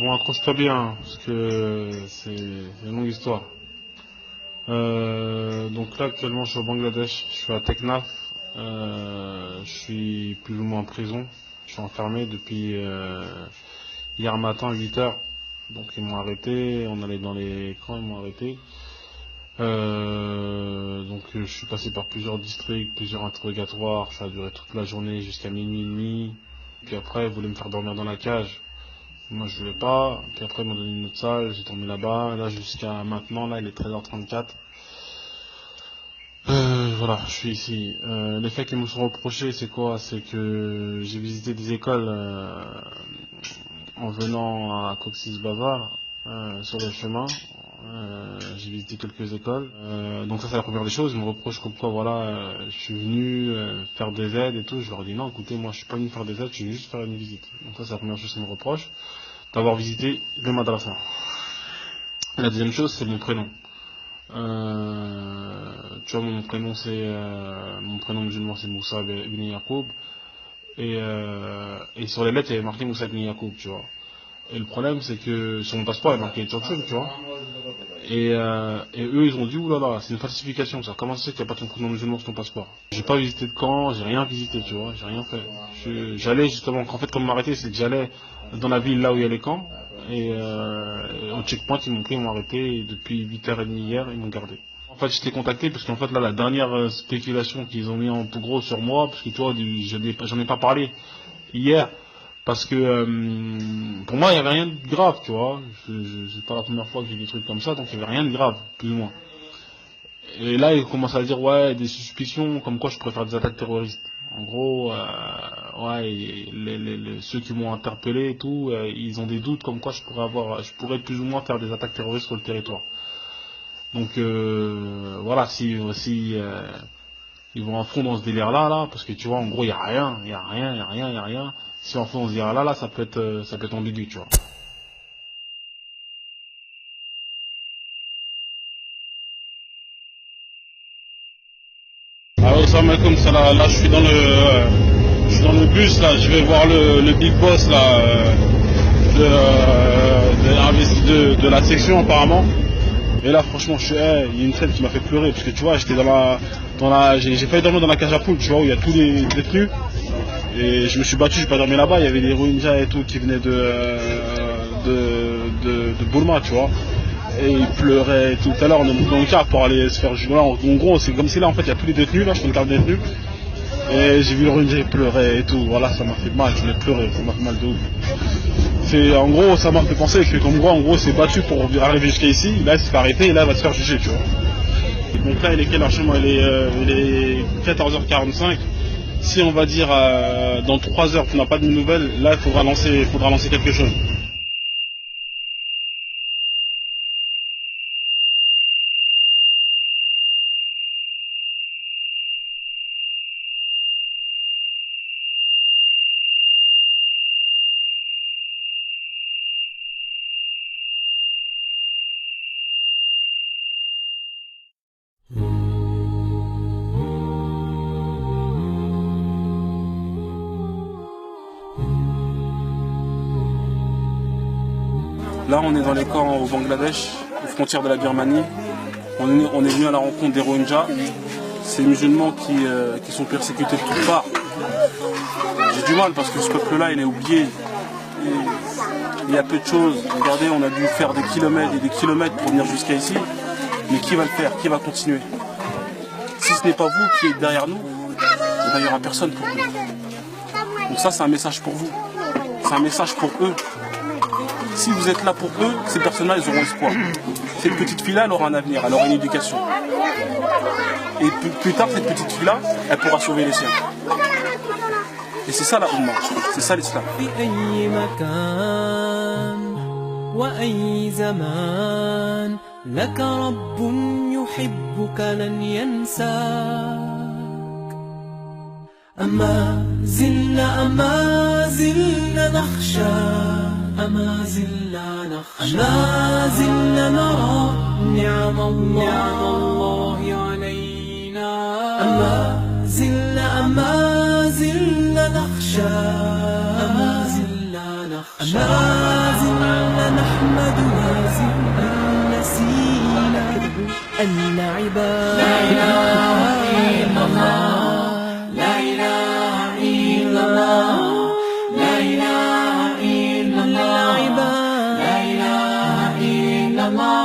Bon, accroche-toi bien, parce que c'est une longue histoire. Donc là, actuellement, je suis au Bangladesh, je suis à Teknaf. Je suis plus ou moins en prison. Je suis enfermé depuis hier matin à 8 heures. Donc ils m'ont arrêté, on allait dans les camps, ils m'ont arrêté. Donc je suis passé par plusieurs districts, plusieurs interrogatoires, ça a duré toute la journée jusqu'à minuit et demi. Puis après, ils voulaient me faire dormir dans la cage. Moi je voulais pas, puis après ils m'ont donné une autre salle, j'ai dormi là-bas, là jusqu'à maintenant, là il est 13h34. Voilà, je suis ici. Les faits qui me sont reprochés, c'est quoi? C'est que j'ai visité des écoles en venant à Cox's Bazar, sur le chemin. J'ai visité quelques écoles. Donc ça c'est la première des choses. Ils me reprochent comme quoi, voilà, je suis venu faire des aides et tout. Je leur dis non, écoutez, moi je suis pas venu faire des aides, je suis venu juste faire une visite. Donc ça c'est la première chose qu'ils me reprochent, d'avoir visité le madrasa. La deuxième chose, c'est mon prénom. Tu vois, mon prénom c'est mon prénom musulman c'est Moussa ibn Yacoub et sur les lettres il y avait marqué Moussa ibn Yacoub, tu vois. Et le problème c'est que sur mon passeport il y a marqué Tchotchoum, tu vois. Et eux ils ont dit oulala, c'est une falsification ça. Comment ça se fait qu'il n'y a pas ton prénom musulman sur ton passeport? J'ai pas visité de camp, j'ai rien visité, tu vois, j'ai rien fait. J'allais justement, en fait, comme ils m'ont arrêté, c'est que j'allais dans la ville là où il y a les camps. Et au checkpoint, ils m'ont pris, ils m'ont arrêté. Et depuis 8h30 hier, ils m'ont gardé. En fait, je t'ai contacté parce qu'en fait, là, la dernière spéculation qu'ils ont mis en tout gros sur moi, parce que toi, j'en ai pas parlé hier, parce que pour moi, il n'y avait rien de grave, tu vois. C'est pas la première fois que j'ai des trucs comme ça, donc il n'y avait rien de grave, plus ou moins. Et là, ils commencent à dire, ouais, des suspicions, comme quoi je pourrais faire des attaques terroristes. En gros, ouais, ceux qui m'ont interpellé et tout, ils ont des doutes comme quoi je pourrais plus ou moins faire des attaques terroristes sur le territoire. Donc, voilà, si ils vont en fond dans ce délire-là, là, parce que tu vois, en gros, il n'y a rien, il n'y a rien, il n'y a rien, il n'y a rien. Si en fond dans ce délire-là, là, ça peut être ambigu, tu vois. Alors, salam alaikum, ça, là, je suis dans le bus, là, je vais voir le big boss, là, de la section, apparemment. Et là, franchement, il y a une scène qui m'a fait pleurer, parce que tu vois, j'étais j'ai failli dormir dans la cage à poules, tu vois, où il y a tous les détenus. Et je me suis battu, j'ai pas dormi là-bas, il y avait des Rohingyas et tout qui venaient de Burma, tu vois. Et ils pleuraient tout à l'heure, on est monté dans le car pour aller se faire juger. En gros, c'est comme si là, en fait, il y a tous les détenus, là, je fais une carte de détenus. Et j'ai vu le Rohingya pleurer et tout, voilà, ça m'a fait mal, je l'ai pleuré, ça m'a fait mal de ouf. En gros, ça m'a fait penser que comme moi, en gros, c'est battu pour arriver jusqu'à ici, là, il s'est fait arrêter et là, il va se faire juger, tu vois. Donc là, il est quelle heure chez moi? Il est 14h45. Si on va dire dans 3 heures tu n'as pas de nouvelles, là il faudra lancer quelque chose. Là on est dans les camps au Bangladesh, aux frontières de la Birmanie. On est venu à la rencontre des Rohingyas, ces musulmans qui sont persécutés de toutes parts. J'ai du mal parce que ce peuple-là il est oublié. Et il y a peu de choses. Regardez, on a dû faire des kilomètres et des kilomètres pour venir jusqu'à ici. Mais qui va le faire? Qui va continuer? Si ce n'est pas vous qui êtes derrière nous, il n'y aura personne pour nous. Donc ça c'est un message pour vous. C'est un message pour eux. Si vous êtes là pour eux, ces personnes-là, ils auront espoir. Cette petite fille-là, elle aura un avenir, elle aura une éducation. Et plus tard, cette petite fille-là, elle pourra sauver les siens. Et c'est ça la Ummah, c'est ça l'islam. أما زلنا نخشى أما زلنا نرى نعم الله علينا أما زلنا نخشى أما زلنا أن عباد لا إله إلا الله لا إله إلا الله لا إله إلا الله لا إله إلا الله